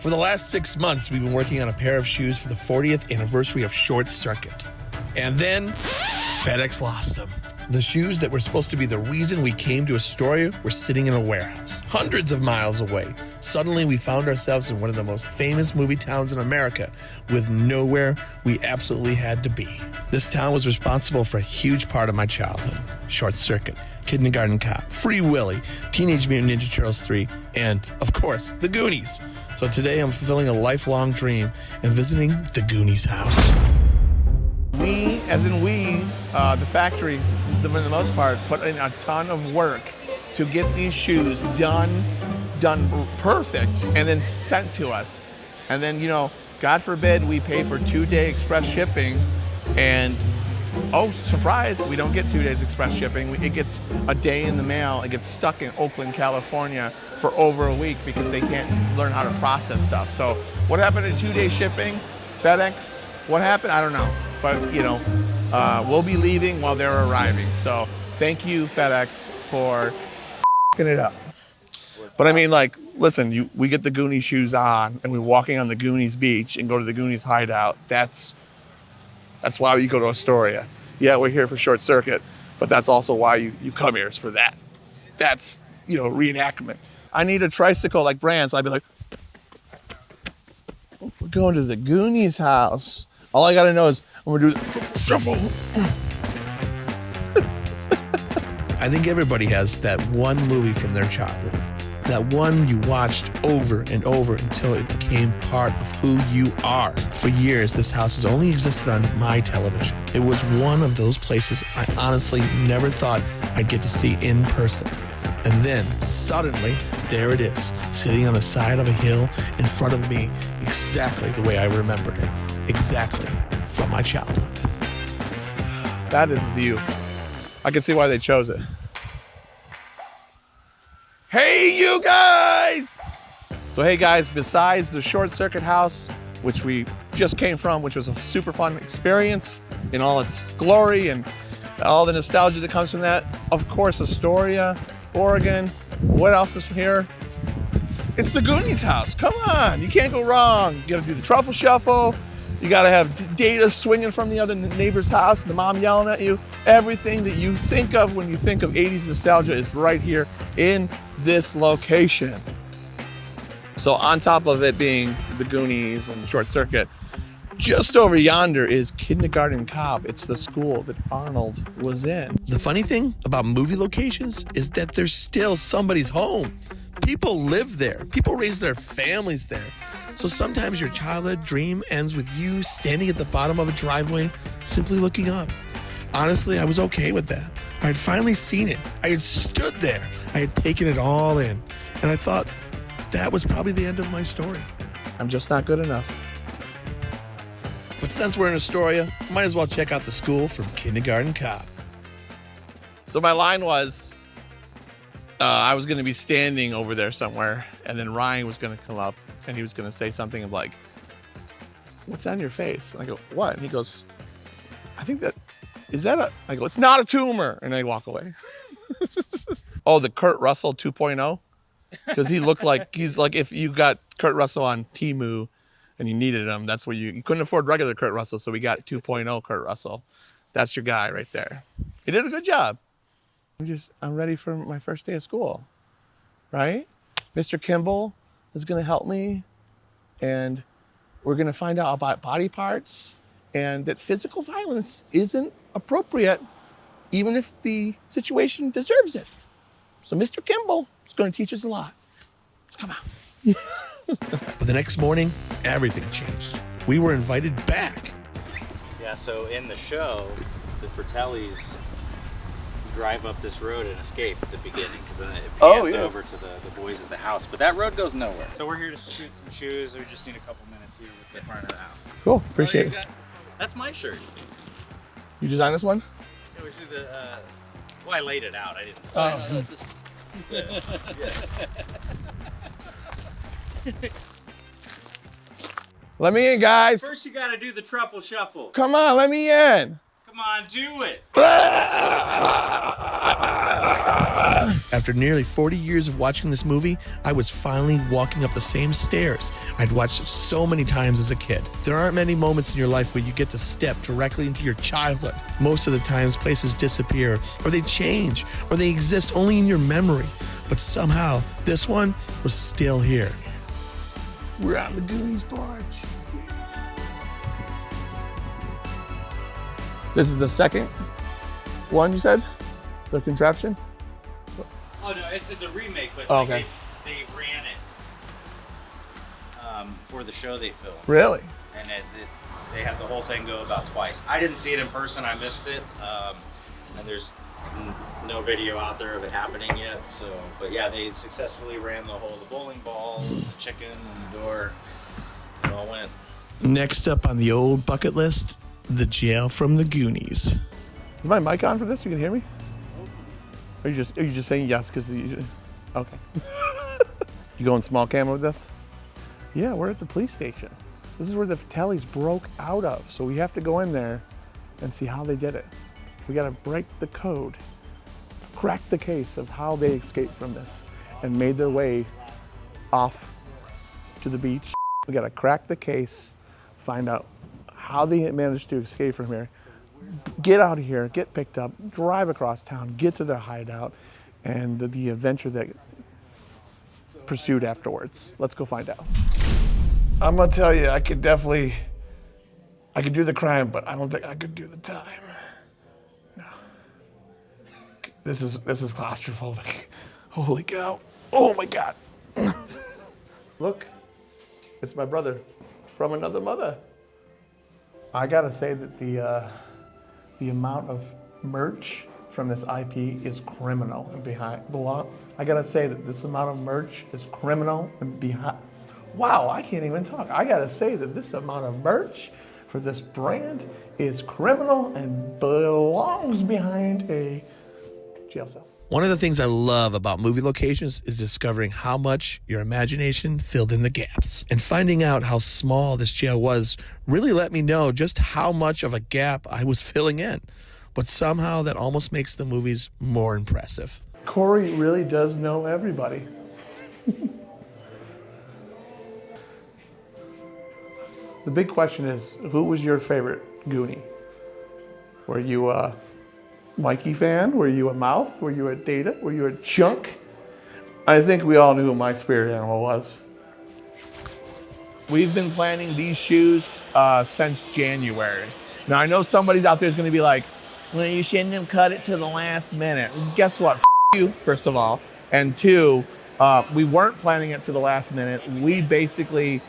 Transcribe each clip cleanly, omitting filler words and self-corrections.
For the last 6 months, we've been working on a pair of shoes for the 40th anniversary of Short Circuit. And then, FedEx lost them. The shoes that were supposed to be the reason we came to Astoria were sitting in a warehouse, hundreds of miles away. Suddenly, we found ourselves in one of the most famous movie towns in America, with nowhere we absolutely had to be. This town was responsible for a huge part of my childhood. Short Circuit, Kindergarten Cop, Free Willy, Teenage Mutant Ninja Turtles 3, and, of course, the Goonies. So today I'm fulfilling a lifelong dream and visiting the Goonies House. We, as in we, the factory, for the most part, put in a ton of work to get these shoes done perfect, and then sent to us. And then, God forbid we pay for 2-day express shipping, and oh, surprise, we don't get 2 days express shipping. It gets a day in the mail. It gets stuck in Oakland, California for over a week because they can't learn how to process stuff. So what happened to 2-day shipping? FedEx? What happened? I don't know. But, we'll be leaving while they're arriving. So thank you, FedEx, for f***ing it up. But I mean, listen, we get the Goonies shoes on and we're walking on the Goonies beach and go to the Goonies hideout. That's why you go to Astoria. Yeah, we're here for Short Circuit, but that's also why you come here, is for that. That's, reenactment. I need a tricycle like Brand, so I'd be like, we're going to the Goonies house. All I gotta know is I'm gonna do the shuffle. I think everybody has that one movie from their childhood. That one you watched over and over until it became part of who you are. For years, this house has only existed on my television. It was one of those places I honestly never thought I'd get to see in person. And then, suddenly, there it is, sitting on the side of a hill in front of me, exactly the way I remembered it. Exactly from my childhood. That is the view. I can see why they chose it. Hey, you guys! So hey guys, besides the Short Circuit house, which we just came from, which was a super fun experience in all its glory and all the nostalgia that comes from that, of course, Astoria, Oregon. What else is here? It's the Goonies house. Come on, you can't go wrong. You gotta do the truffle shuffle. You gotta have data swinging from the other neighbor's house and the mom yelling at you. Everything that you think of when you think of 80s nostalgia is right here in this location. So on top of it being the Goonies and Short Circuit, just over yonder is Kindergarten Cop. It's the school that Arnold was in. The funny thing about movie locations is that they're still somebody's home. People live there. People raise their families there. So sometimes your childhood dream ends with you standing at the bottom of a driveway, simply looking up. Honestly, I was okay with that. I had finally seen it. I had stood there. I had taken it all in. And I thought that was probably the end of my story. I'm just not good enough. But since we're in Astoria, might as well check out the school from Kindergarten Cop. So my line was, I was gonna be standing over there somewhere, and then Ryan was gonna come up and he was gonna say something of like, what's on your face? And I go, what? And he goes, I think I go, it's not a tumor. And I walk away. Oh, the Kurt Russell 2.0? Because he looked like, he's like if you got Kurt Russell on Temu and you needed him, that's where you couldn't afford regular Kurt Russell, so we got 2.0 Kurt Russell. That's your guy right there. He did a good job. I'm ready for my first day of school, right? Mr. Kimball is gonna help me, and we're gonna find out about body parts and that physical violence isn't appropriate, even if the situation deserves it. So Mr. Kimball is gonna teach us a lot. Come on. But the next morning, everything changed. We were invited back. Yeah, so in the show, the Fratellis drive up this road and escape at the beginning, because then it pans over to the boys at the house. But that road goes nowhere. So we're here to shoot some shoes. We just need a couple minutes here with the front of the house. Cool, appreciate it. That's my shirt. You designed this one? Yeah, we should well, I laid it out. I didn't. Let me in, guys. First, you got to do the truffle shuffle. Come on, let me in. Come on, do it. After nearly 40 years of watching this movie, I was finally walking up the same stairs I'd watched so many times as a kid. There aren't many moments in your life where you get to step directly into your childhood. Most of the times, places disappear, or they change, or they exist only in your memory. But somehow, this one was still here. We're on the Goonies porch. This is the second one, you said? The contraption? Oh no, it's a remake, but Oh, okay. they ran it for the show they filmed. Really? And they had the whole thing go about twice. I didn't see it in person, I missed it. And there's no video out there of it happening yet. So, but yeah, they successfully ran the bowling ball, the chicken, and the door. It all went. Next up on the old bucket list, the jail from the Goonies. Is my mic on for this? You can hear me? Are you just saying yes because you... Okay. You going small camera with this? Yeah, we're at the police station. This is where the Fratellis broke out of. So we have to go in there and see how they did it. We got to break the code, crack the case of how they escaped from this and made their way off to the beach. We got to crack the case, find out how they managed to escape from here, get out of here, get picked up, drive across town, get to their hideout, and the adventure that pursued afterwards. Let's go find out. I'm gonna tell you, I could do the crime, but I don't think I could do the time. No. This is claustrophobic. Holy cow. Oh my God. Look, it's my brother from another mother. I gotta say that the amount of merch from this IP is criminal and I gotta say that this amount of merch is criminal and wow, I can't even talk. I gotta say that this amount of merch for this brand is criminal and belongs behind a jail cell. One of the things I love about movie locations is discovering how much your imagination filled in the gaps. And finding out how small this jail was really let me know just how much of a gap I was filling in. But somehow that almost makes the movies more impressive. Corey really does know everybody. The big question is, who was your favorite Goonie? Were you a Mikey fan? Were you a Mouth? Were you a Data? Were you a Chunk? I think we all knew who my spirit animal was. We've been planning these shoes since January. Now I know somebody's out there is going to be like, well, you shouldn't have cut it to the last minute. Guess what? F you, first of all. And two, we weren't planning it to the last minute. We basically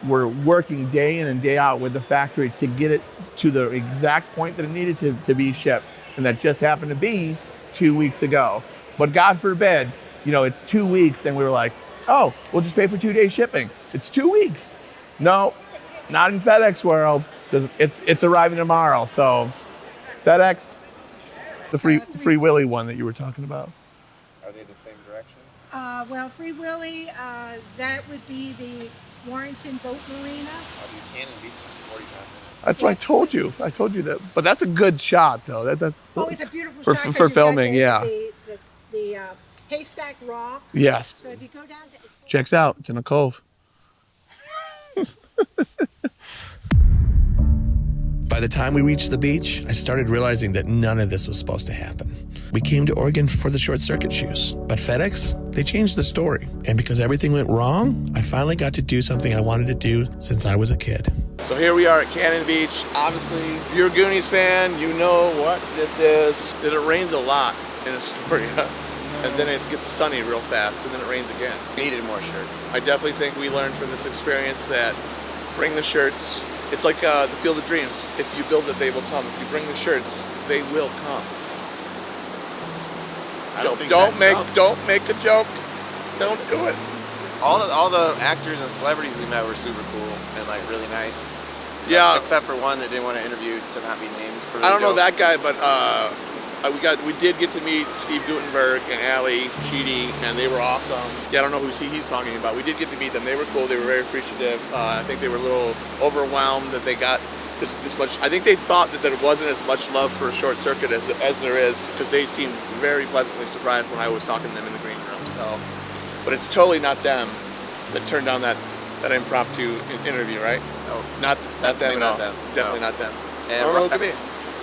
were working day in and day out with the factory to get it to the exact point that it needed to be shipped. And that just happened to be 2 weeks ago. But God forbid, it's 2 weeks and we were like, oh, we'll just pay for 2 days shipping. It's 2 weeks. No, not in FedEx world. It's arriving tomorrow. So FedEx, the Free Willy one that you were talking about. Are they the same direction? Well, Free Willy, that would be the Warrington Boat Marina. Buchanan Beach is 45 minutes. That's what I told you. I told you that. But that's a good shot, though. Oh, it's a beautiful shot. For 'cause you've filming, got yeah. The Haystack Rock. Yes. So if you go down to... Checks out. It's in a cove. By the time we reached the beach, I started realizing that none of this was supposed to happen. We came to Oregon for the short circuit shoes, but FedEx, they changed the story. And because everything went wrong, I finally got to do something I wanted to do since I was a kid. So here we are at Cannon Beach. Obviously, if you're a Goonies fan, you know what this is. That it rains a lot in Astoria, and then it gets sunny real fast, and then it rains again. We needed more shirts. I definitely think we learned from this experience that bring the shirts. It's like the Field of Dreams. If you build it, they will come. If you bring the shirts, they will come. Don't make a joke. Don't do it. All the actors and celebrities we met were super cool and like really nice. Except for one that didn't want to interview to not be named. I don't know that guy, but we did get to meet Steve Guttenberg and Allie Sheedy, and they were awesome. Yeah, I don't know who he's talking about. We did get to meet them. They were cool. They were very appreciative. I think they were a little overwhelmed that they got this much. I think they thought that there wasn't as much love for a short circuit as there is, because they seemed very pleasantly surprised when I was talking to them in the green room. So, but it's totally not them that turned down that impromptu interview, right? No, not them at all. Them. Definitely No. not them. And Who could be?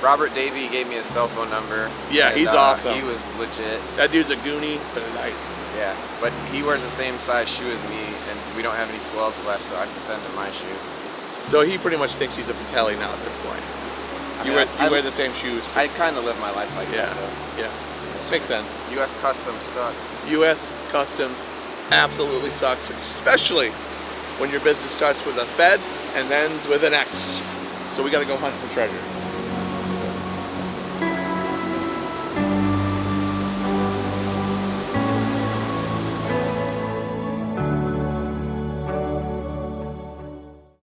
Robert Davey gave me his cell phone number. Yeah, and, he's awesome. He was legit. That dude's a Goonie for the life. Yeah, but he wears the same size shoe as me, and we don't have any 12s left, so I have to send him my shoe. So he pretty much thinks he's a Fratelli now at this point. You wear the same shoes. I kind of live my life like Yeah, that, though. yeah. Makes sense. U.S. Customs sucks. U.S. Customs absolutely sucks, especially when your business starts with a Fed and ends with an X. So we got to go hunt for treasure.